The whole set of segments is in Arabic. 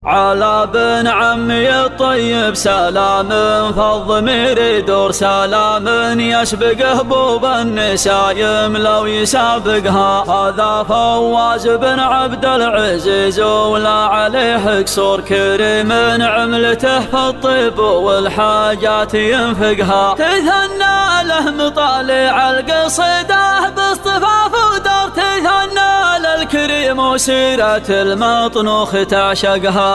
على بن عمي الطيب سلام فالضمير يدور سلام يسبقه بوب النسايم لو يسابقها. هذا فواز بن عبد العزيز ولا عليه قصور كريم عملته في الطب والحاجات ينفقها. تثنى له مطالع القصيده باصطفاف ودار تثنى للكريم وسيرة المطنوخ تعشقها.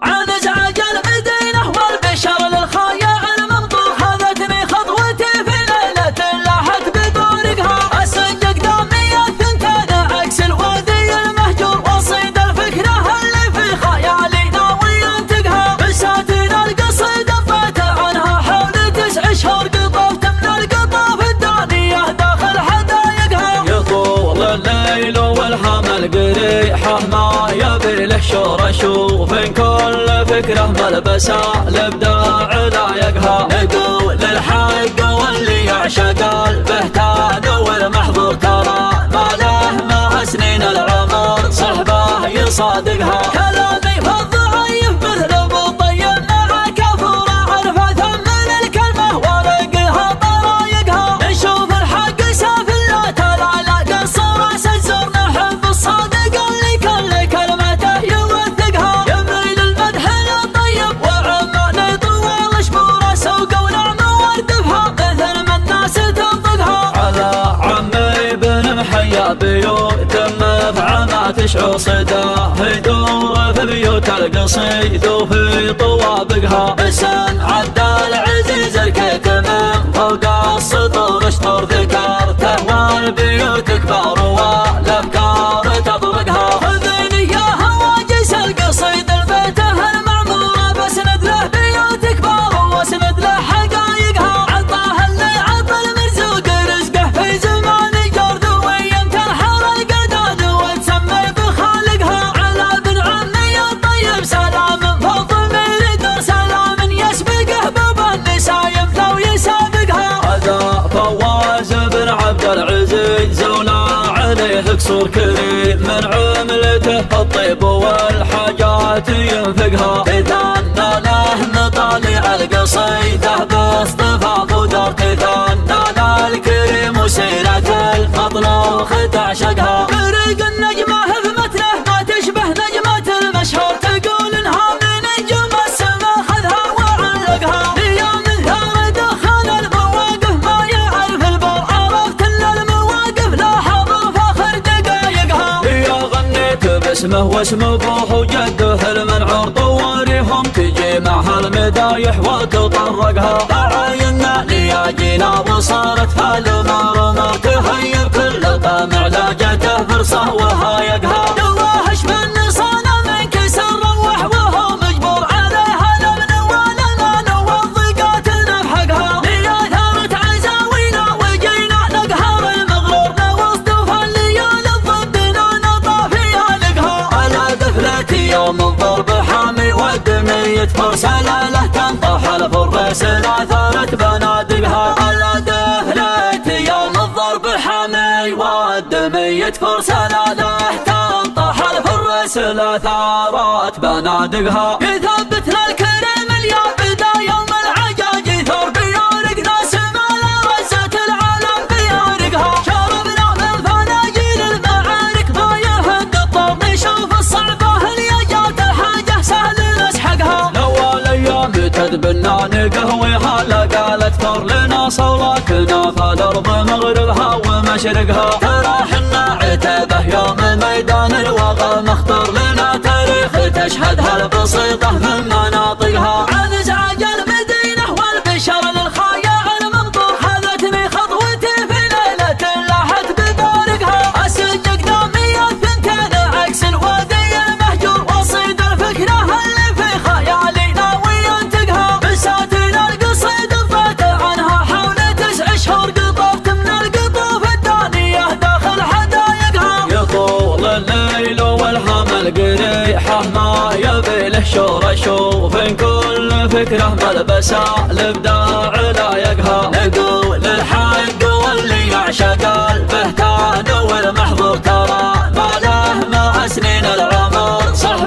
عن ازعاج المدينة والبشر للخايع المنطوق خذتني خطوتي في ليلة لاحت بطريقها. السنج قدامي الثنتين عكس الوادي المهجور وصيد الفكرة اللي في خيالي ناوي ينتقها. بساتين القصيد طفيت عنها حول 9 شهور قطفت من القطاف الدانية داخل حدايقها. يطول الليل والحمل قريحه ما يبي له شوف إن كل فكرة ملبسة الابداع لايقها. نقول الحق واللي يعشق البهتان والمحظور ترى ما له مع سنين العمر صحبه يصادقها. كلامي في الضعيف مثل ابو طيب مع كفور عرفه ثمن الكلمه ورقها طرايقها. نشوف الحق سافل لا ترى لا قصر راس الزور نحب الصادق اللي كل كلمته يوثقها. يميل المدح للطيب وعمان طوال شبوره سوق ونعمه واردفها مثل ما الناس تنطقها. على عمي بن محيا بيوت في عما تشعر صداه يدور في بيوت القصيد وفي طوابقها. بسن عبد العزيز الكيك من فوق السطور اشطر ذكرته والبيوت كبار والافكار تطرقها. خذني يا هواجس القصيد البيته المعموره بسند له بيوت كبار واسند له حقايقها. عطاه اللي عطى المرزوق رزقه في زمان جار ذويا تنحر القداد وتسمي بخالقها. على بن عمي الطيب سلام فالضمير يدور سلام يسبقه باب النسايم لو يسابقها. هذا فواز بن عبد العزيز ولا عليه قصور كريم من عملته في الطيب والحاجات ينفقها. تثنى له مطالع القصيده باصطفاف ودار تثنى له الكريم وسيرة المطلوخ تعشقها. فرق النجمه في متنه ما تشبه نجمة المشهور تقول انها من نجوم السما خذها وعلقها. هي من ثار دخان المواقف ما يعرف البر عرفت ان المواقف لا حظ فخر دقايقها. هي غنيت باسمه واسم ابوه وجده المنعور طواريهم تجي معها المدايح وتطرقها. عاينا لياجينا وصارت هالمرمر تهيب كل طمع لاجته فرصه وهايقها. دواهش من صانه من كسر روح وهو مجبور عليها لمن ولنا والضيقات نفحقها. ليا ثارت عزاوينا وجينا نقهر المغرور واصطفى الليال ضدنا نطافيها لقها. على دفلتي يوم الضرب حامي والدمية فرس له تنطح الفرس لا ثارت بنادقها. على دفلتي يوم الضرب حامي والدمية فرس له تنطح الفرس لا ثارت بنادقها. يثبتنا الكريم اليابدا يوم العجاج ثور بيارق ناس ما رزت العالم بيارقها. شربنا من فناجيل المعارك ما يهد الطرد نشوف الصعبه اللي جات الحاجه سهل نسحقها. لو الايام تدبنا نقهويها لا قالت ثور لنا صولاتنا فالارض مغربها ومشرقها. ترى حنا عتبه يوم ميدان الوغى مختار لنا تاريخ تشهدها البسيطه من مناطقها. عن ازعاج المدينه والبشر للخايع المنطور خذتني خطوتي في ليله لاحت بطريقها. السنج قدامي الثنتين عكس الوادي المهجور وصيد الفكره اللي في خيالي ناوي ينتقها. بساتين القصيد طفيت عنها حول 9 شهور قطفت من القطوف الدانية داخل حدايقها. يطول الليل والحمل قريحه ما يبي له شوف إن كل فكرة ملبسة الابداع لايقها. نقول الحق واللي يعشق البهتان والمحظور ترى ما له مع سنين العمر صح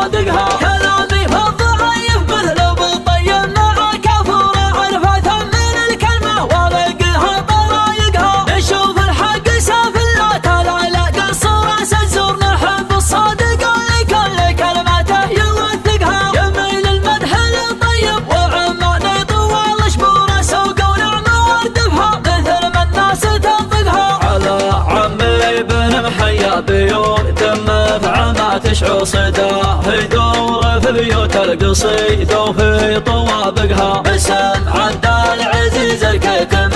بنادقها. كلامي في الضعيف مثل بالطيب مع كفور عرفة من الكلمة ورقها طرايقها. نشوف الحق سافل لا تلا قصر سزور نحب الصادق لكل كلماته يوثقها. يميل المدح للطيب وعماني طوال شبوره سوق ونعمة واردفها مثل ما الناس تنطقها. على عمي بن محيا بيوت مفعمة تشعو صداه يدور في بيوت القصيد وفي طوابقها. اسم عند العزيز الكتم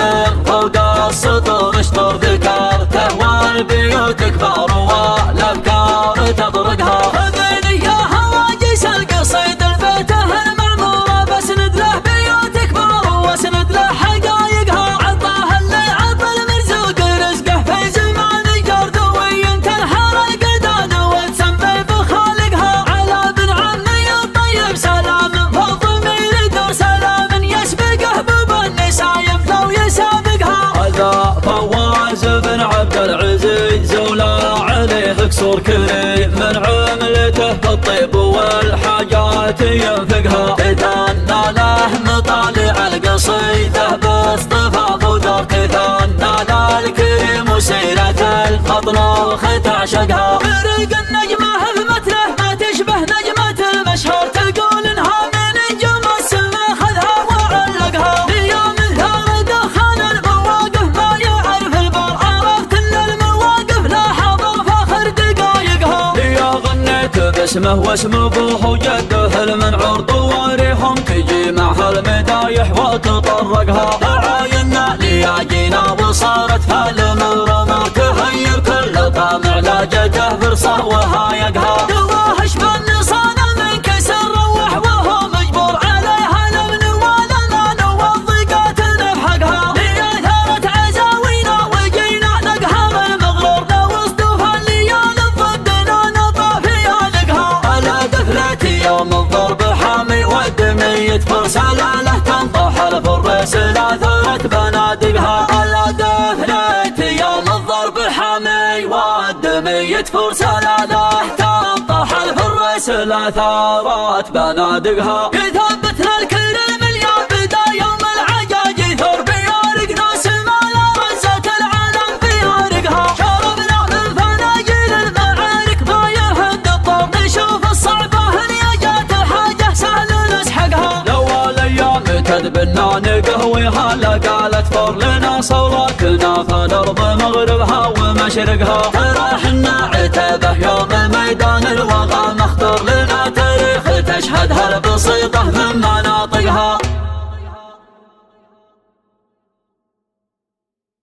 فوق السطور اشطر ذكرته والبيوت كبار والافكار تطرقها. خذني يا هواجس القصيد البيته المعموره بسند له بيوت كبار واسند له حقايقها. عطاه اللي عطى المرزوق رزقه في زمان جردوي تنحر القدان وتسمي بخالقها. على بن عمي الطيب سلام فضمي لدور سلام يسبقه ببالنساء يفلو يسابقها. هذا فواز بن عبد العزيز ولا عليه قصور كريم من عملته في الطيب والحاجات ينفقها. تثنى له مطالع القصيده باصطفاف ودور تثنى له الكريم وسيرة المطلوخ تعشقها. فرق النجمه في مثله ما تشبه نجمه المشهور تقول انها من نجوم السما خذها وعلقها. ليوم ثار دخان المواقف ما يعرف البر عرفت ان المواقف لا حضر فاخر دقايقها. ليا غنيت باسمه واسم ابوه وجده المنعور طواريهم تجي معها المدايح وتطرقها. عاينا ليا جينا وصارت هالمرمى تهير كل طامع لا جده فرصه وهايقها. دواهش بالنصانه من كسر روح وهو مجبور عليها الامن والامان والضيقات نفحقها. ليا ثارت عزاوينا وجينا نقهر المغرور لو اصطفى الليال ضدنا نطى فيها لقها. على دفلتي يوم الضرب حامي والدمية فرس له تنطح الفرس لا ثارت بنادقها. على دفلتي يوم الضرب حامي والدمية فرس له تنطح الفرس لا ثارت بنادقها. يثبتنا الكريم اليوم بدا يوم العجاج ثور بيارق ناس ما لا رزت العالم بيارقها. شربنا من فناجيل المعارك ما يهد الطور نشوف الصعبة هي جات الحاجة سهل نسحقها. لو الايام تدبنا نقهويها لقالت فور لنا صورتنا فالارض مغربها ومشرقها. ترى حنا عتبه يوم ميدان الوغى مختار لنا تاريخ تشهدها البسيطه مما